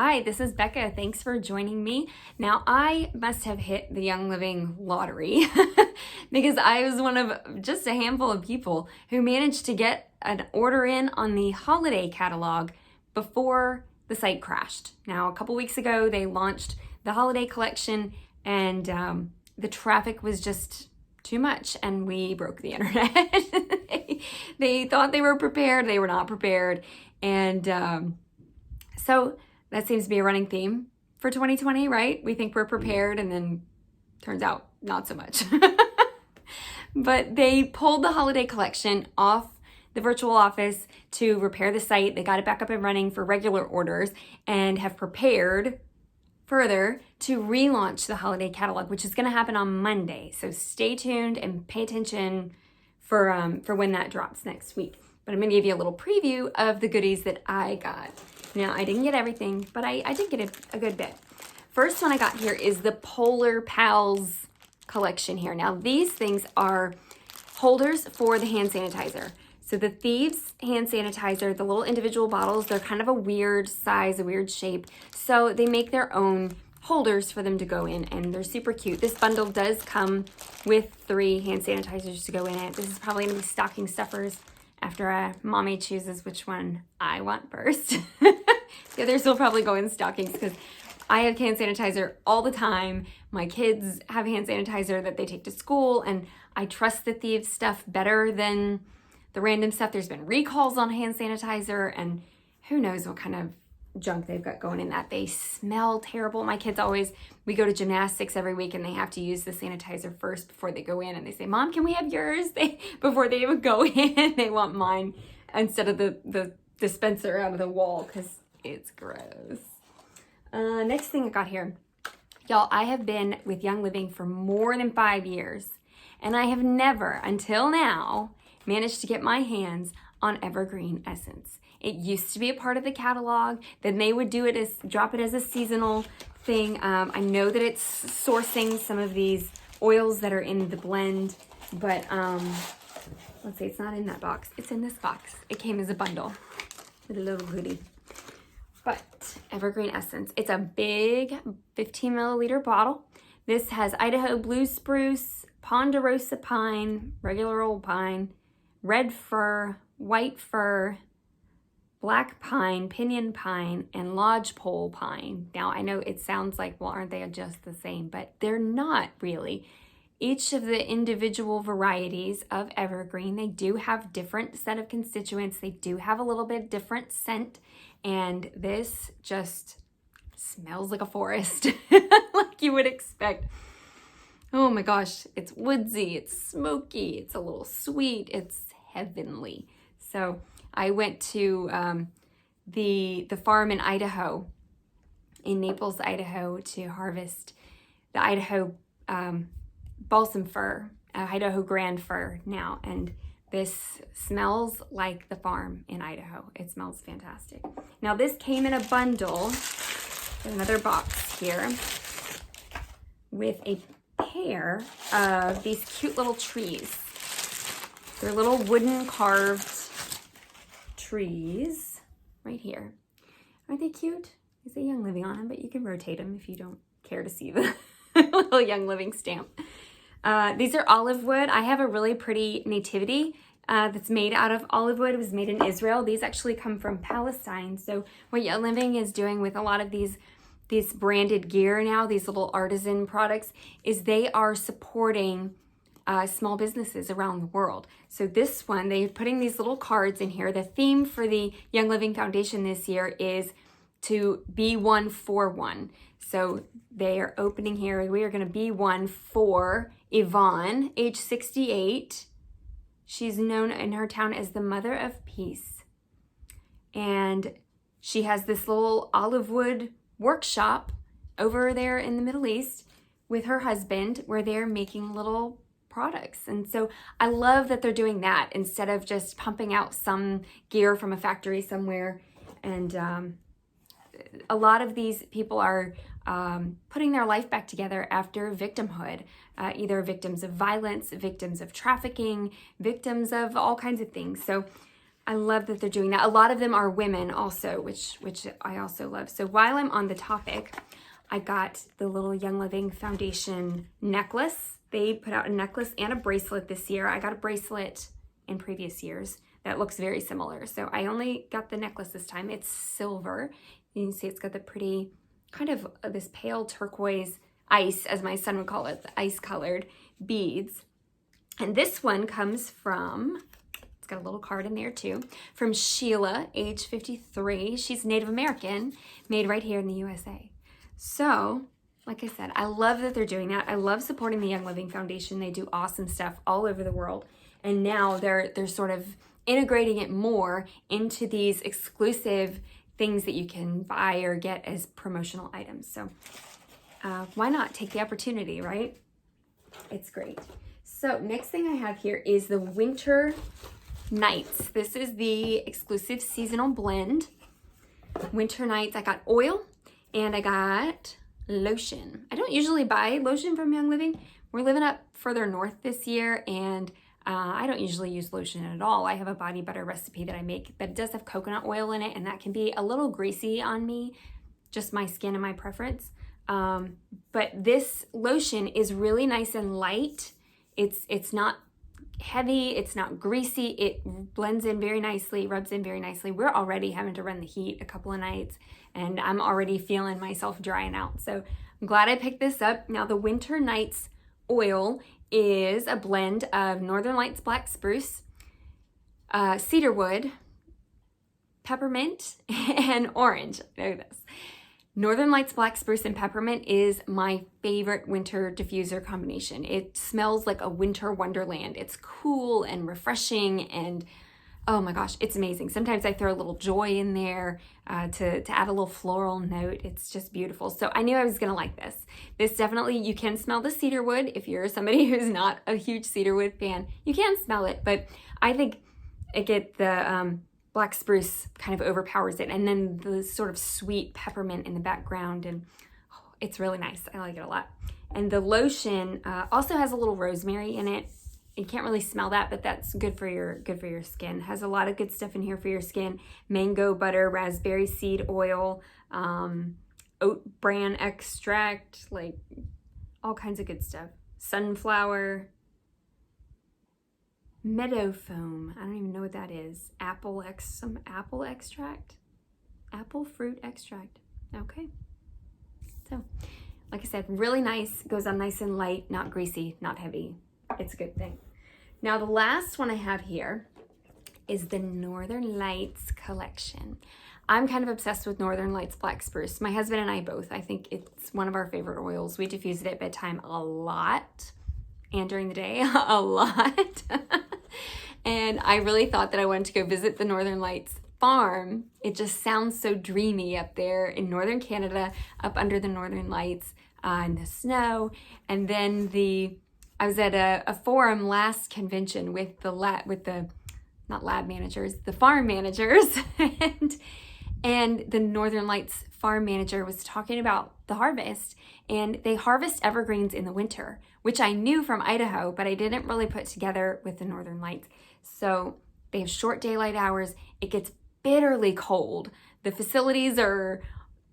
Hi, this is Becca. Thanks for joining me. Now, I must have hit the Young Living lottery because I was one of just a handful of people who managed to get an order in on the holiday catalog before the site crashed. Now, a couple weeks ago, they launched the holiday collection and the traffic was just too much and we broke the internet. They thought they were prepared. They were not prepared. And so that seems to be a running theme for 2020, right? We think we're prepared and then turns out not so much. But they pulled the holiday collection off the virtual office to repair the site. They got it back up and running for regular orders and have prepared further to relaunch the holiday catalog, which is going to happen on Monday. So stay tuned and pay attention for when that drops next week. But I'm going to give you a little preview of the goodies that I got. Now, I didn't get everything, but I did get a good bit. First one I got here is the Polar Pals collection here. Now, these things are holders for the hand sanitizer. So the Thieves hand sanitizer, the little individual bottles, they're kind of a weird size, a weird shape. So they make their own holders for them to go in, and they're super cute. This bundle does come with 3 hand sanitizers to go in it. This is probably going to be stocking stuffers after mommy chooses which one I want first. The others will probably go in stockings because I have hand sanitizer all the time. My kids have hand sanitizer that they take to school, and I trust the Thieves stuff better than the random stuff. There's been recalls on hand sanitizer, and who knows what kind of junk they've got going in that. They smell terrible. My kids we go to gymnastics every week and they have to use the sanitizer first before they go in, and they say, "Mom, can we have yours?" Before they even go in, they want mine instead of the dispenser out of the wall because it's gross. Next thing I got here. Y'all, I have been with Young Living for more than 5 years, and I have never, until now, managed to get my hands on Evergreen Essence. It used to be a part of the catalog. Then they would drop it as a seasonal thing. I know that it's sourcing some of these oils that are in the blend, but let's see, it's not in that box. It's in this box. It came as a bundle with a little goodie. But Evergreen Essence, it's a big 15 milliliter bottle. This has Idaho blue spruce, ponderosa pine, regular old pine, red fir, white fir, black pine, pinyon pine, and lodgepole pine. Now, I know it sounds like, well, aren't they just the same? But they're not really. Each of the individual varieties of evergreen, they do have different set of constituents. They do have a little bit different scent. And this just smells like a forest, like you would expect. Oh my gosh, it's woodsy, it's smoky, it's a little sweet, it's heavenly. So I went to the farm in Idaho, in Naples, Idaho, to harvest the Idaho balsam fir, Idaho grand fir now, and this smells like the farm in Idaho. It smells fantastic. Now this came in a bundle, another box here, with a pair of these cute little trees. They're little wooden carved trees right here. Aren't they cute? They say Young Living on them, but you can rotate them if you don't care to see the little Young Living stamp. These are olive wood. I have a really pretty nativity that's made out of olive wood. It was made in Israel. These actually come from Palestine. So what Young Living is doing with a lot of these branded gear now, these little artisan products, is they are supporting small businesses around the world. So this one, they're putting these little cards in here. The theme for the Young Living Foundation this year is to be one for one. So they are opening here. We are going to be one for Yvonne, age 68. She's known in her town as the Mother of Peace. And she has this little olive wood workshop over there in the Middle East with her husband where they're making little products. And so I love that they're doing that instead of just pumping out some gear from a factory somewhere. And a lot of these people are putting their life back together after victimhood, either victims of violence, victims of trafficking, victims of all kinds of things. So I love that they're doing that. A lot of them are women also, which I also love. So while I'm on the topic, I got the little Young Living Foundation necklace. They put out a necklace and a bracelet this year. I got a bracelet in previous years that looks very similar. So I only got the necklace this time. It's silver. You can see it's got the pretty kind of this pale turquoise ice, as my son would call it, the ice colored beads. And this one comes from, it's got a little card in there too, from Sheila, age 53. She's Native American, made right here in the USA. So, like I said, I love that they're doing that. I love supporting the Young Living Foundation. They do awesome stuff all over the world. And now they're sort of integrating it more into these exclusive things that you can buy or get as promotional items. So why not take the opportunity, right? It's great. So next thing I have here is the Winter Nights. This is the exclusive seasonal blend. Winter Nights. I got oil and I got lotion. I don't usually buy lotion from Young Living. We're living up further north this year, and I don't usually use lotion at all. I have a body butter recipe that I make, but it does have coconut oil in it, and that can be a little greasy on me, just my skin and my preference. But this lotion is really nice and light. It's not heavy, it's not greasy, it blends in very nicely, rubs in very nicely. We're already having to run the heat a couple of nights, and I'm already feeling myself drying out. So I'm glad I picked this up. Now the Winter Nights oil is a blend of Northern Lights black spruce, cedarwood, peppermint, and orange. Know this. Northern Lights black spruce and peppermint is my favorite winter diffuser combination. It smells like a winter wonderland. It's cool and refreshing, and oh my gosh, it's amazing. Sometimes I throw a little joy in there to add a little floral note. It's just beautiful. So I knew I was gonna like this. This definitely, you can smell the cedarwood. If you're somebody who's not a huge cedarwood fan, you can smell it, but I think the black spruce kind of overpowers it, and then the sort of sweet peppermint in the background, and it's really nice. I like it a lot. And the lotion also has a little rosemary in it. You can't really smell that, but that's good for your skin. Has a lot of good stuff in here for your skin. Mango butter, raspberry seed oil, oat bran extract, like all kinds of good stuff. Sunflower, meadow foam. I don't even know what that is. Some apple extract, apple fruit extract. Okay. So, like I said, really nice. Goes on nice and light, not greasy, not heavy. It's a good thing. Now the last one I have here is the Northern Lights collection. I'm kind of obsessed with Northern Lights black spruce. My husband and I both. I think it's one of our favorite oils. We diffuse it at bedtime a lot, and during the day a lot. And I really thought that I wanted to go visit the Northern Lights farm. It just sounds so dreamy up there in northern Canada, up under the Northern Lights in the snow. And then I was at a forum last convention with the farm managers, and the Northern Lights farm manager was talking about the harvest, and they harvest evergreens in the winter, which I knew from Idaho, but I didn't really put together with the Northern Lights. So they have short daylight hours. It gets bitterly cold. The facilities are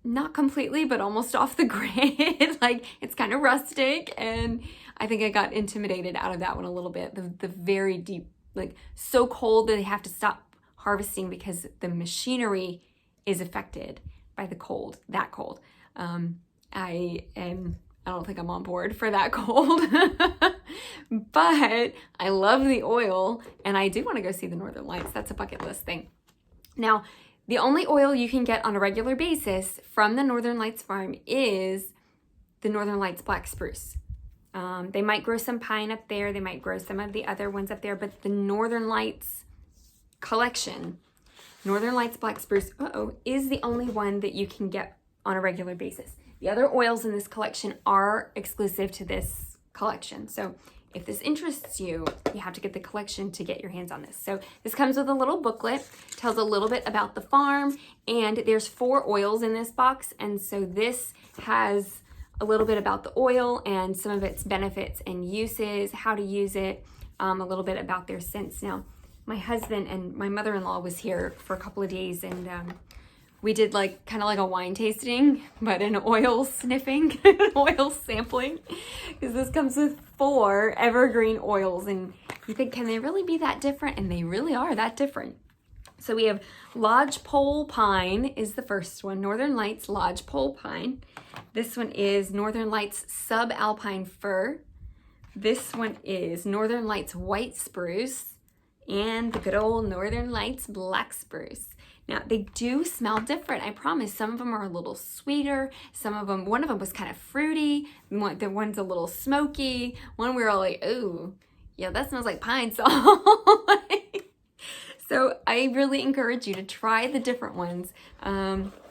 not completely, but almost off the grid. Like, it's kind of rustic, and I think I got intimidated out of that one a little bit. The very deep, like, so cold that they have to stop harvesting because the machinery is affected by the cold, that cold. I don't think I'm on board for that cold, but I love the oil, and I do want to go see the Northern Lights. That's a bucket list thing. Now, the only oil you can get on a regular basis from the Northern Lights farm is the Northern Lights black spruce. They might grow some pine up there. They might grow some of the other ones up there, but the Northern Lights collection, Northern Lights black spruce, is the only one that you can get on a regular basis. The other oils in this collection are exclusive to this collection. So if this interests you, you have to get the collection to get your hands on this. So this comes with a little booklet, tells a little bit about the farm, and there's 4 oils in this box. And so this has a little bit about the oil and some of its benefits and uses, how to use it, a little bit about their scents. Now, my husband and my mother-in-law was here for a couple of days, and we did like kind of like a wine tasting, but an oil sniffing, oil sampling, because this comes with 4 evergreen oils, and you think, can they really be that different? And they really are that different. So we have Lodgepole Pine is the first one, Northern Lights Lodgepole Pine. This one is Northern Lights Subalpine Fir. This one is Northern Lights White Spruce, and the good old Northern Lights Black Spruce. Now, they do smell different, I promise. Some of them are a little sweeter. One of them was kind of fruity. The one's a little smoky. One we were all like, ooh, yeah, that smells like pine salt. So I really encourage you to try the different ones.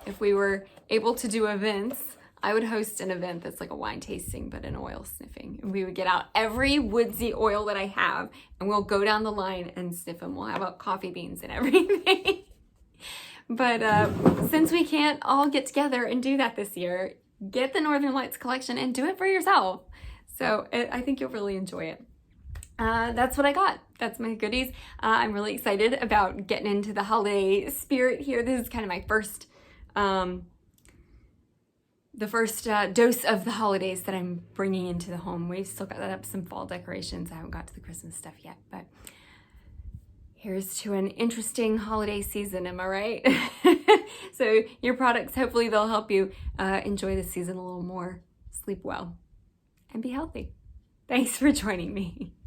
If we were able to do events, I would host an event that's like a wine tasting, but an oil sniffing. And we would get out every woodsy oil that I have, and we'll go down the line and sniff them. We'll have out coffee beans and everything. But since we can't all get together and do that this year, get the Northern Lights collection and do it for yourself. So I think you'll really enjoy it. That's what I got. That's my goodies. I'm really excited about getting into the holiday spirit here. This is kind of my first dose of the holidays that I'm bringing into the home. We've still got up some fall decorations. I haven't got to the Christmas stuff yet, but here's to an interesting holiday season, am I right? So your products, hopefully they'll help you enjoy the season a little more, sleep well, and be healthy. Thanks for joining me.